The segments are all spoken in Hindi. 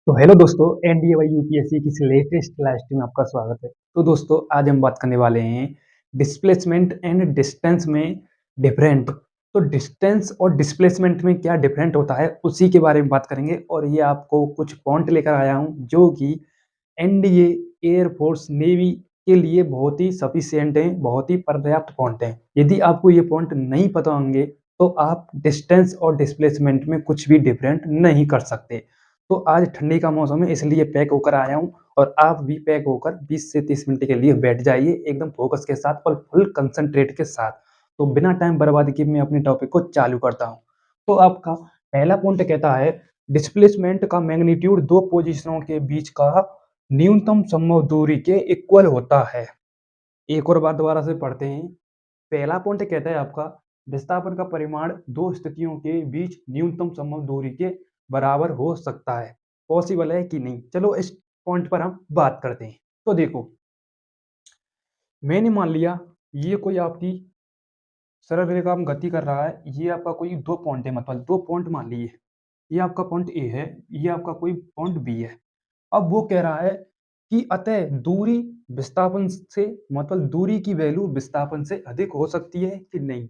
तो हेलो दोस्तों, एनडीए वाई यूपीएससी की इस लेटेस्ट क्लास में आपका स्वागत है। तो दोस्तों, आज हम बात करने वाले हैं डिस्प्लेसमेंट एंड डिस्टेंस में डिफरेंट। तो डिस्टेंस और डिस्प्लेसमेंट में क्या डिफरेंट होता है उसी के बारे में बात करेंगे। और ये आपको कुछ पॉइंट लेकर आया हूँ जो कि एनडीए, एयरफोर्स, नेवी के लिए बहुत ही सफिशिएंट हैं, बहुत ही पर्याप्त पॉइंट हैं। यदि आपको ये पॉइंट नहीं पता होंगे तो आप डिस्टेंस और डिस्प्लेसमेंट में कुछ भी डिफरेंट नहीं कर सकते। तो आज ठंडी का मौसम है, इसलिए पैक होकर आया हूँ और आप भी पैक होकर 20 से 30 मिनट के लिए बैठ जाइए एकदम फोकस के साथ और फुल कंसंट्रेट के साथ। तो बिना टाइम बर्बाद किए मैं अपने टॉपिक को चालू करता हूँ। तो आपका पहला पॉइंट कहता है डिस्प्लेसमेंट का मैग्नीट्यूड दो पोजीशनों के बीच का न्यूनतम संभव दूरी के इक्वल होता है। एक और बार दोबारा से पढ़ते हैं। पहला पॉइंट कहता है आपका विस्थापन का परिमाण दो स्थितियों के बीच न्यूनतम संभव दूरी के बराबर हो सकता है। पॉसिबल है कि नहीं, चलो इस पॉइंट पर हम बात करते हैं। तो देखो, मैंने मान लिया ये कोई आपकी सरल रेखा में गति कर रहा है। ये आपका कोई दो पॉइंट है, मतलब दो पॉइंट मान लिए। ये आपका पॉइंट ए है, ये आपका कोई पॉइंट बी है। अब वो कह रहा है कि अतः दूरी विस्थापन से, मतलब दूरी की वैल्यू विस्थापन से अधिक हो सकती है कि नहीं।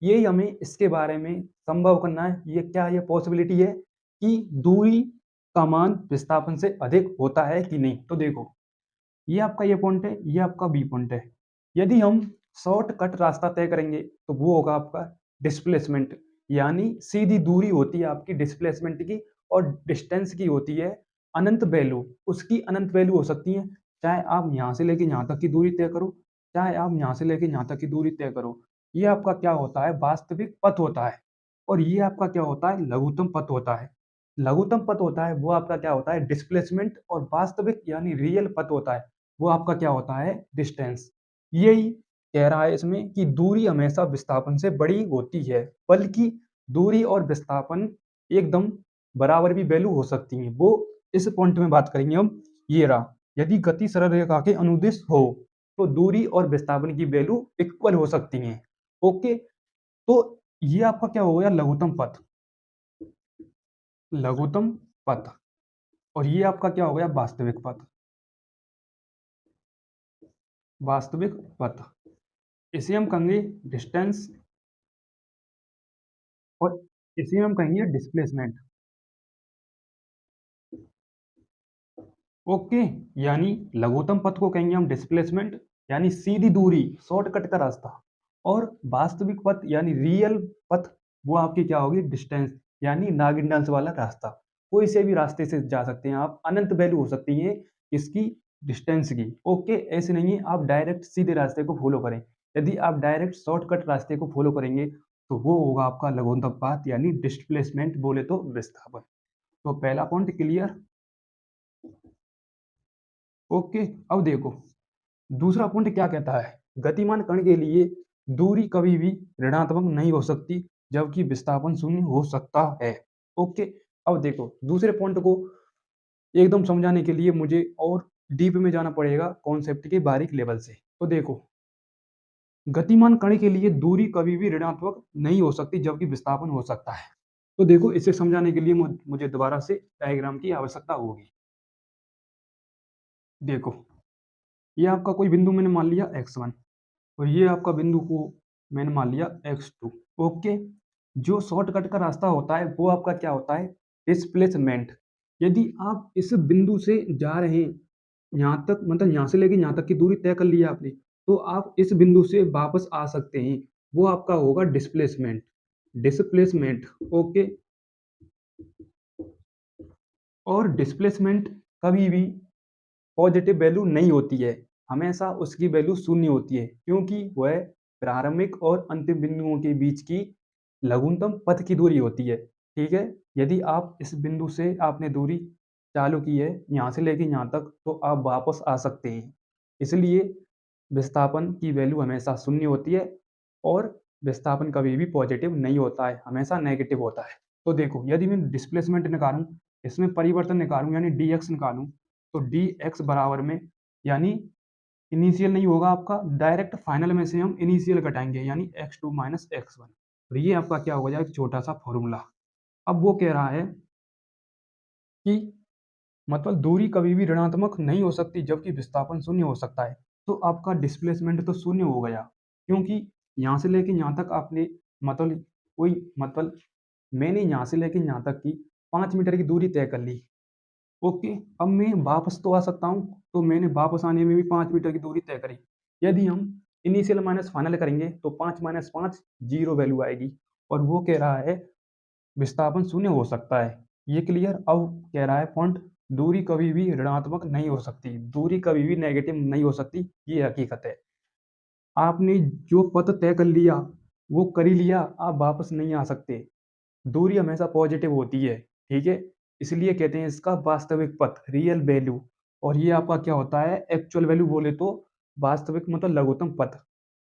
यही हमें इसके बारे में संभव करना है। ये क्या, ये पॉसिबिलिटी है कि दूरी का मान विस्थापन से अधिक होता है कि नहीं। तो देखो, ये आपका ये पॉइंट है, ये आपका बी पॉइंट है। यदि हम शॉर्टकट रास्ता तय करेंगे तो वो होगा आपका डिस्प्लेसमेंट, यानी सीधी दूरी होती है आपकी डिस्प्लेसमेंट की, और डिस्टेंस की होती है अनंत वैल्यू। उसकी अनंत वैल्यू हो सकती है, चाहे आप यहाँ से लेके यहाँ तक की दूरी तय करो, चाहे आप यहाँ से लेके यहाँ तक की दूरी तय करो। ये आपका क्या होता है, वास्तविक पथ होता है। और ये आपका क्या होता है, लघुत्तम पथ होता है। लघुत्तम पथ होता है वो आपका क्या होता है, डिस्प्लेसमेंट। और वास्तविक यानी रियल पथ होता है वो आपका क्या होता है, डिस्टेंस। यही कह रहा है इसमें कि दूरी हमेशा विस्थापन से बड़ी होती है, बल्कि दूरी और विस्थापन एकदम बराबर भी वैल्यू हो सकती हैं। वो इस पॉइंट में बात करेंगे हम। ये रहा, यदि गति सरल रेखा के अनुदिश हो तो दूरी और विस्थापन की वैल्यू इक्वल हो सकती हैं। ओके, तो ये आपका क्या हो गया, लघुत्तम पथ। लघुत्तम पथ। और ये आपका क्या हो गया, वास्तविक पथ। वास्तविक पथ, इसे हम कहेंगे डिस्टेंस, और इसे हम कहेंगे डिस्प्लेसमेंट। ओके, यानी लघुत्तम पथ को कहेंगे हम डिस्प्लेसमेंट, यानी सीधी दूरी, शॉर्टकट का रास्ता। और वास्तविक पथ यानी रियल पथ, वो आपकी क्या होगी, डिस्टेंस, यानी नागिन डांस वाला रास्ता। कोई से भी रास्ते से जा सकते हैं आप, अनंत वैल्यू हो सकती है इसकी, डिस्टेंस की। ओके, ऐसे नहीं है आप डायरेक्ट सीधे रास्ते को फॉलो करें। यदि आप डायरेक्ट शॉर्टकट रास्ते को फॉलो करेंगे तो वो होगा आपका लघुत्तम पथ, यानी डिस्प्लेसमेंट बोले तो विस्थापन। तो पहला पॉइंट क्लियर। ओके, अब देखो दूसरा पॉइंट क्या कहता है। गतिमान कण के लिए दूरी कभी भी ऋणात्मक नहीं हो सकती, जबकि विस्थापन शून्य हो सकता है। ओके, अब देखो दूसरे पॉइंट को एकदम समझाने के लिए मुझे और डीप में जाना पड़ेगा, कॉन्सेप्ट के बारीक लेवल से। तो देखो, गतिमान कण के लिए दूरी कभी भी ऋणात्मक नहीं हो सकती, जबकि विस्थापन हो सकता है। तो देखो, इसे समझाने के लिए मुझे दोबारा से डायग्राम की आवश्यकता होगी। देखो, ये आपका कोई बिंदु मैंने मान लिया x1, और ये आपका बिंदु को मैंने मान लिया x2। ओके, जो शॉर्टकट का रास्ता होता है वो आपका क्या होता है, डिस्प्लेसमेंट। यदि आप इस बिंदु से जा रहे हैं यहाँ तक, मतलब यहाँ से लेके यहाँ तक की दूरी तय कर ली है आपने, तो आप इस बिंदु से वापस आ सकते हैं, वो आपका होगा डिस्प्लेसमेंट। Displacement, okay. और डिस्प्लेसमेंट कभी भी पॉजिटिव वैल्यू नहीं होती है, हमेशा उसकी वैल्यू शून्य होती है, क्योंकि वह प्रारंभिक और अंतिम बिंदुओं के बीच की लघुत्तम पथ की दूरी होती है। ठीक है, यदि आप इस बिंदु से आपने दूरी चालू की है यहाँ से लेके यहाँ तक, तो आप वापस आ सकते हैं। इसलिए विस्थापन की वैल्यू हमेशा शून्य होती है, और विस्थापन कभी भी पॉजिटिव नहीं होता है, हमेशा नेगेटिव होता है। तो देखो, यदि मैं डिस्प्लेसमेंट निकालूं, इसमें परिवर्तन निकालूं, यानी डी एक्स निकालूं, तो डी एक्स बराबर में, यानी इनिशियल नहीं होगा आपका, डायरेक्ट फाइनल में से हम इनिशियल घटाएंगे, यानी x2 माइनस एक्स वन। और ये आपका क्या हो जाएगा, एक छोटा सा फॉर्मूला। अब वो कह रहा है कि मतलब दूरी कभी भी ऋणात्मक नहीं हो सकती जबकि विस्थापन शून्य हो सकता है। तो आपका डिस्प्लेसमेंट तो शून्य हो गया, क्योंकि यहाँ से लेके यहाँ तक आपने मतलब कोई मतलब मैंने यहाँ से लेके यहाँ तक की 5 मीटर की दूरी तय कर ली। ओके, अब मैं वापस तो आ सकता हूँ, तो मैंने वापस आने में भी 5 मीटर की दूरी तय करी। यदि हम इनिशियल माइनस फाइनल करेंगे तो 5 माइनस 5 0 वैल्यू आएगी और वो कह रहा है विस्थापन शून्य हो सकता है। ये क्लियर? अब कह रहा है पॉइंट दूरी कभी भी ऋणात्मक नहीं हो सकती, दूरी कभी भी नेगेटिव नहीं हो सकती, ये हकीकत है। आपने जो पथ तय कर लिया, वो कर ही लिया, आप वापस नहीं आ सकते। दूरी हमेशा पॉजिटिव होती है, ठीक है? इसलिए कहते हैं इसका वास्तविक पथ, रियल वैल्यू। और ये आपका क्या होता है, एक्चुअल वैल्यू बोले तो वास्तविक मतलब लघुत्तम पथ।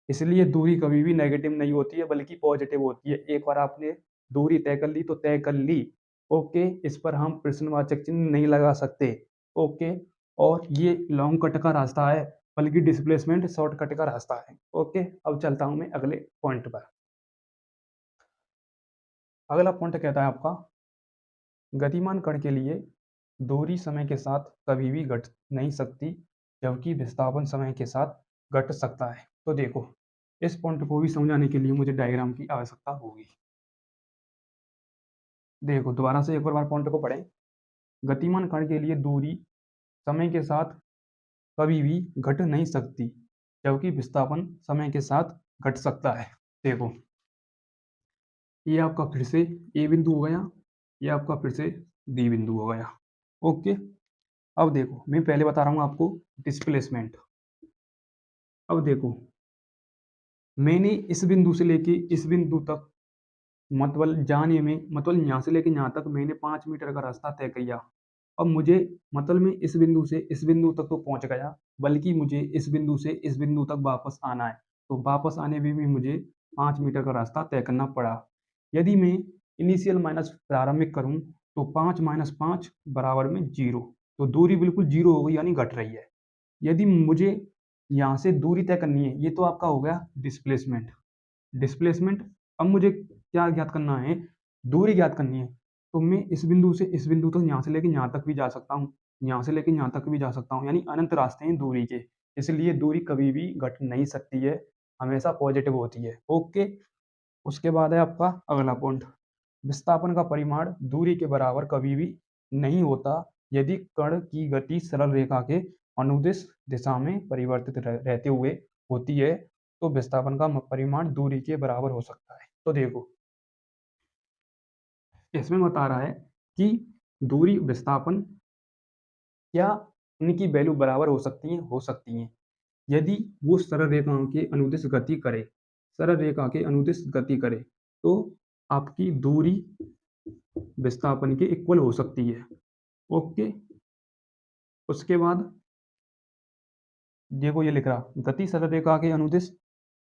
इसलिए दूरी कभी भी नेगेटिव नहीं होती है बल्कि पॉजिटिव होती है। एक बार आपने दूरी तय कर ली तो तय कर ली। ओके, इस पर हम प्रश्नवाचक चिन्ह नहीं लगा सकते। ओके, और ये लॉन्ग कट का रास्ता है बल्कि डिस्प्लेसमेंट शॉर्टकट का रास्ता है। ओके, अब चलता हूँ मैं अगले पॉइंट पर। अगला पॉइंट कहता है आपका गतिमान कण के लिए दूरी समय के साथ कभी भी घट नहीं सकती जबकि विस्थापन समय के साथ घट सकता है। तो देखो, इस पॉइंट को भी समझाने के लिए मुझे डायग्राम की आवश्यकता होगी। देखो, दोबारा से एक बार पॉइंट को पढ़ें। गतिमान कण के लिए दूरी समय के साथ कभी भी घट नहीं सकती जबकि विस्थापन समय के साथ घट सकता है। देखो, ये आपका फिर से ए बिंदु हो गया, ये आपका फिर से बी बिंदु हो गया। ओके, अब देखो मैं पहले बता रहा हूँ आपको डिस्प्लेसमेंट। अब देखो, मैंने इस बिंदु से लेके इस बिंदु तक मतलब जाने में मतलब यहाँ से लेके यहाँ तक मैंने 5 मीटर का रास्ता तय किया। अब मुझे मतलब मैं इस बिंदु से इस बिंदु तक तो पहुँच गया, बल्कि मुझे इस बिंदु से इस बिंदु तक वापस आना है। तो वापस आने में भी मुझे 5 मीटर का रास्ता तय करना पड़ा। यदि मैं इनिशियल माइनस प्रारंभिक करूँ तो 5 माइनस 5 बराबर में 0। तो दूरी बिल्कुल 0 हो गई यानी घट रही है। यदि मुझे यहाँ से दूरी तय करनी है, ये तो आपका हो गया डिस्प्लेसमेंट। डिस्प्लेसमेंट, अब मुझे क्या ज्ञात करना है, दूरी ज्ञात करनी है। तो मैं इस बिंदु से इस बिंदु तक यहाँ से लेके यहाँ तक भी जा सकता हूँ, यहाँ से लेके यहाँ तक भी जा सकता हूँ, यानी अनंत रास्ते हैं दूरी के। इसलिए दूरी कभी भी घट नहीं सकती है, हमेशा पॉजिटिव होती है। ओके, उसके बाद है आपका अगला पॉइंट, विस्थापन का परिमाण दूरी के बराबर कभी भी नहीं होता यदि कण की गति सरल रेखा के अनुदिश दिशा में परिवर्तित रहते हुए होती है तो विस्थापन का परिमाण दूरी के बराबर हो सकता है। तो देखो, इसमें बता रहा है कि दूरी विस्थापन क्या उनकी वैल्यू बराबर हो सकती हैं यदि वो सरल रेखाओं के अनुदिश गति करे, सरल रेखा के अनुदिश गति करे तो आपकी दूरी विस्थापन के इक्वल हो सकती है। ओके, उसके बाद देखो ये लिख रहा गति सरल रेखा के अनुदिश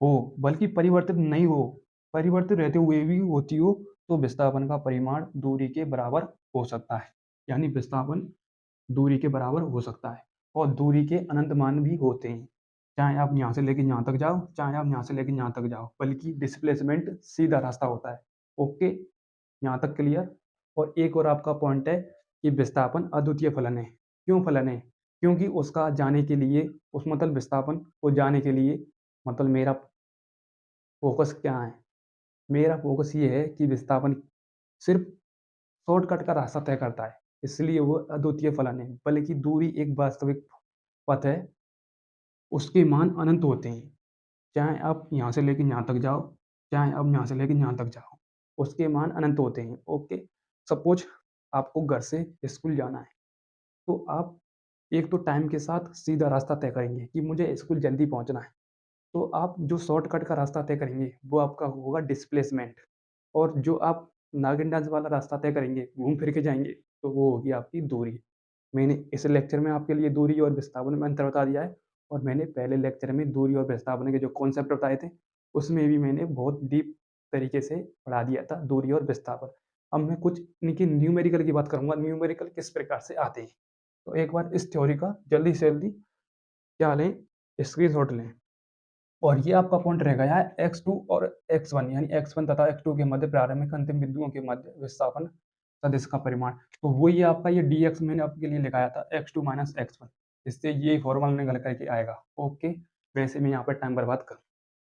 हो बल्कि परिवर्तित नहीं हो, परिवर्तित रहते हुए भी होती हो तो विस्थापन का परिमाण दूरी के बराबर हो सकता है। यानी विस्थापन दूरी के बराबर हो सकता है और दूरी के अनंत मान भी होते हैं, चाहे आप यहाँ से लेके यहाँ तक जाओ, चाहे आप यहाँ से लेके यहाँ तक जाओ, बल्कि डिस्प्लेसमेंट सीधा रास्ता होता है। ओके, यहाँ तक क्लियर? और एक और आपका पॉइंट है कि विस्थापन अद्वितीय फलन है। क्यों फलन है? क्योंकि उसका जाने के लिए उस मतलब विस्थापन को जाने के लिए मतलब मेरा फोकस क्या है? मेरा फोकस ये है कि विस्थापन सिर्फ शॉर्टकट का रास्ता तय करता है, इसलिए वो अद्वितीय फलन है, बल्कि दूरी एक वास्तविक पथ है, उसके मान अनंत होते हैं। चाहे आप यहाँ से लेके यहाँ तक जाओ, चाहे आप यहाँ से लेके यहाँ तक जाओ, उसके मान अनंत होते हैं। ओके, सपोज आपको घर से स्कूल जाना है, तो आप एक तो टाइम के साथ सीधा रास्ता तय करेंगे कि मुझे स्कूल जल्दी पहुँचना है। तो आप जो शॉर्टकट का रास्ता तय करेंगे, वो आपका होगा डिस्प्लेसमेंट। और जो आप नागिन डांस वाला रास्ता तय करेंगे, घूम फिर के जाएँगे, तो वो होगी आपकी दूरी। मैंने इस लेक्चर में आपके लिए दूरी और विस्थापन में अंतर बता दिया है और मैंने पहले लेक्चर में दूरी और विस्थापन के जो कॉन्सेप्ट बताए थे, उसमें भी मैंने बहुत डीप तरीके से पढ़ा दिया था दूरी और विस्थापन। अब मैं कुछ इनकी न्यूमेरिकल की बात करूँगा, न्यूमेरिकल किस प्रकार से आते हैं। तो एक बार इस थ्योरी का जल्दी से जल्दी क्या लें, स्क्रीनशॉट लें। और ये आपका पॉइंट रह गया है x2 और x1 यानी x1 तथा x2 के मध्य प्रारंभिक अंतिम बिंदुओं के मध्य विस्थापन सदिश का परिमाण। तो वही आपका ये dx मैंने आपके लिए लिखाया था x2 माइनस x1, इससे ये फॉर्मूला निकल करके आएगा। ओके, वैसे मैं यहाँ पर टाइम बर्बाद कर,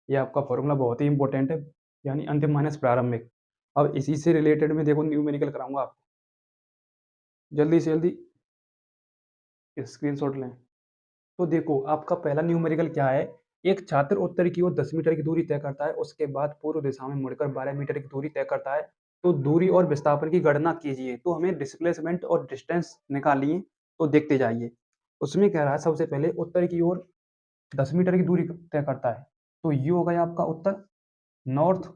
ये आपका फॉर्मूला बहुत ही इंपॉर्टेंट है, यानी अंतिम माइनस प्रारंभिक। अब इसी से रिलेटेड मैं देखो न्यूमेरिकल कराऊंगा आपको, जल्दी से जल्दी स्क्रीनशॉट लें। तो देखो आपका पहला न्यूमेरिकल क्या है, एक छात्र उत्तर की ओर 10 मीटर की दूरी तय करता है, उसके बाद पूर्व दिशा में मुड़कर 12 मीटर की दूरी तय करता है, तो दूरी और विस्थापन की गणना कीजिए। तो हमें डिस्प्लेसमेंट और डिस्टेंस निकालिए, तो देखते जाइए। उसमें कह रहा है सबसे पहले उत्तर की ओर 10 मीटर की दूरी तय करता है, तो ये हो गया आपका उत्तर, नॉर्थ।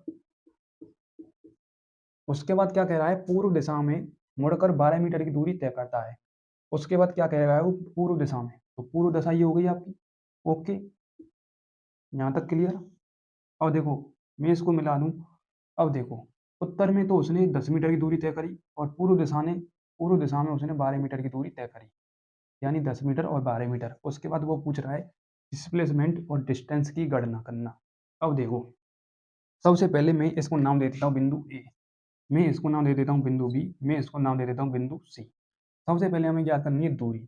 उसके बाद क्या कह रहा है, पूर्व दिशा में मुड़कर 12 मीटर की दूरी तय करता है। उसके बाद क्या कह रहा है वो, पूर्व दिशा में, तो पूर्व दिशा ये हो गई आपकी। ओके, यहाँ तक क्लियर। अब देखो मैं इसको मिला दूं, अब देखो उत्तर में तो उसने 10 मीटर की दूरी तय करी, और पूर्व दिशा में उसने 12 मीटर की दूरी तय करी, यानी 10 मीटर और 12 मीटर। उसके बाद वो पूछ रहा है डिस्प्लेसमेंट और डिस्टेंस की गणना करना। अब देखो सबसे पहले मैं इसको नाम दे देता हूँ बिंदु ए, मैं इसको नाम दे देता हूँ बिंदु बी, मैं इसको नाम दे देता हूँ बिंदु सी। सबसे पहले हमें ज्ञात करनी है दूरी।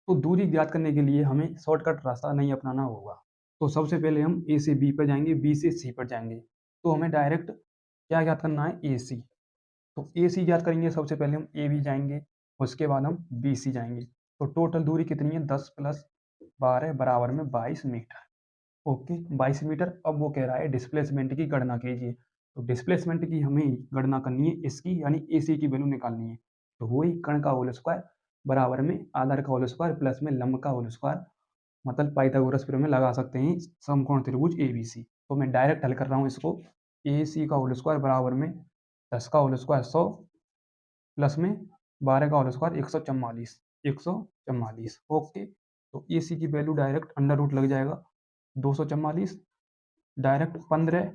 तो दूरी ज्ञात करने के लिए हमें शॉर्टकट रास्ता नहीं अपनाना होगा। तो सबसे पहले हम ए से बी पर जाएंगे, बी से सी पर जाएंगे। तो हमें डायरेक्ट क्या ज्ञात करना है, ए सी। तो ए सी ज्ञात करेंगे, सबसे पहले हम ए बी जाएंगे, उसके बाद हम बी सी जाएंगे। तो टोटल दूरी कितनी है, 10 प्लस 12 बराबर में 22 मीटर। Okay, 22 metre. अब वो कह रहा है डिस्प्लेसमेंट की गणना कीजिए। तो डिस्प्लेसमेंट की हमें गणना करनी है इसकी, यानी ए सी की वैल्यू निकालनी है। तो वही कर्ण का होल स्क्वायर बराबर में आधार का होल स्क्वायर प्लस में लंब का होल स्क्वायर, मतलब पाइथागोरस थ्योरम में लगा सकते हैं समकोण त्रिभुज एबीसी। तो मैं डायरेक्ट हल कर रहा हूँ इसको, ए सी का होल स्क्वायर बराबर में 10 का होल स्क्वायर 100 प्लस में 12 का होल स्क्वायर 144, 144। ओके, तो ए सी की वैल्यू डायरेक्ट अंडर रूट लग जाएगा 244, डायरेक्ट 15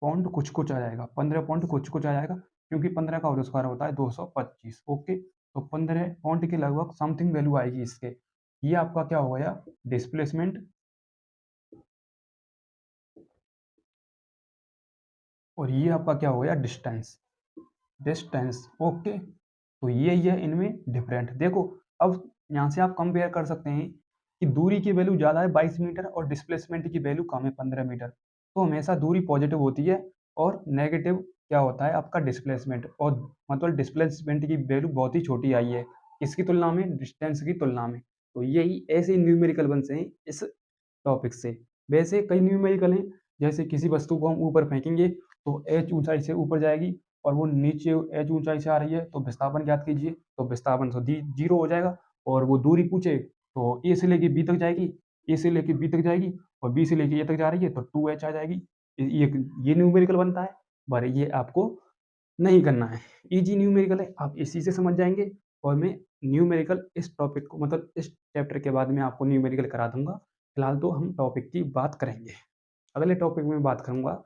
पॉइंट कुछ कुछ आ जाएगा, 15 पॉइंट कुछ कुछ आ जाएगा, क्योंकि 15 का होल स्क्वायर होता है 225। ओके, तो 15 पॉइंट के लगभग समथिंग वैल्यू आएगी इसके। ये आपका क्या हो गया, डिस्प्लेसमेंट, और ये आपका क्या हो गया, डिस्टेंस, डिस्टेंस। ओके, तो ये है इनमें डिफरेंट। देखो अब यहाँ से आप कंपेयर कर सकते हैं कि दूरी की वैल्यू ज़्यादा है 22 मीटर और डिस्प्लेसमेंट की वैल्यू कम है 15 मीटर। तो हमेशा दूरी पॉजिटिव होती है और नेगेटिव क्या होता है आपका डिस्प्लेसमेंट, और मतलब डिस्प्लेसमेंट की वैल्यू बहुत ही छोटी आई है इसकी तुलना में, डिस्टेंस की तुलना में। तो यही ऐसे न्यूमेरिकल बनते हैं इस टॉपिक से। वैसे कई न्यूमेरिकल हैं, जैसे किसी वस्तु को हम ऊपर फेंकेंगे तो एच ऊंचाई से ऊपर जाएगी, और वो नीचे एच ऊंचाई से आ रही है, तो विस्थापन ज्ञात कीजिए। तो विस्थापन तो जीरो हो जाएगा, और वो दूरी पूछे तो ए से लेके बी तक जाएगी, ए से लेके बी तक जाएगी, और बी से लेके ए तक जा रही है तो 2h आ जाएगी। ये न्यूमेरिकल बनता है, पर ये आपको नहीं करना है, इजी न्यूमेरिकल है, आप इसी से समझ जाएंगे। और मैं न्यूमेरिकल इस टॉपिक को, मतलब इस चैप्टर के बाद में आपको न्यूमेरिकल करा दूंगा। फिलहाल तो हम टॉपिक की बात करेंगे। अगले टॉपिक में बात करूंगा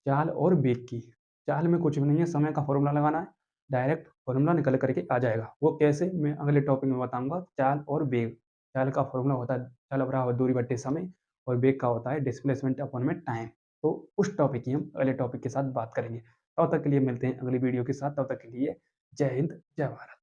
चाल और वेग की। चाल में कुछ भी नहीं है, समय का फॉर्मूला लगाना है, डायरेक्ट फॉर्मूला निकल करके आ जाएगा। वो कैसे, मैं अगले टॉपिक में बताऊंगा। चाल और वेग, चाल का फॉर्मूला होता है चाल बराबर दूरी बट्टे समय, और वेग का होता है डिस्प्लेसमेंट अपॉन में टाइम। तो उस टॉपिक की हम अगले टॉपिक के साथ बात करेंगे। तब तक के लिए मिलते हैं अगली वीडियो के साथ, तब तक के लिए जय हिंद जय भारत।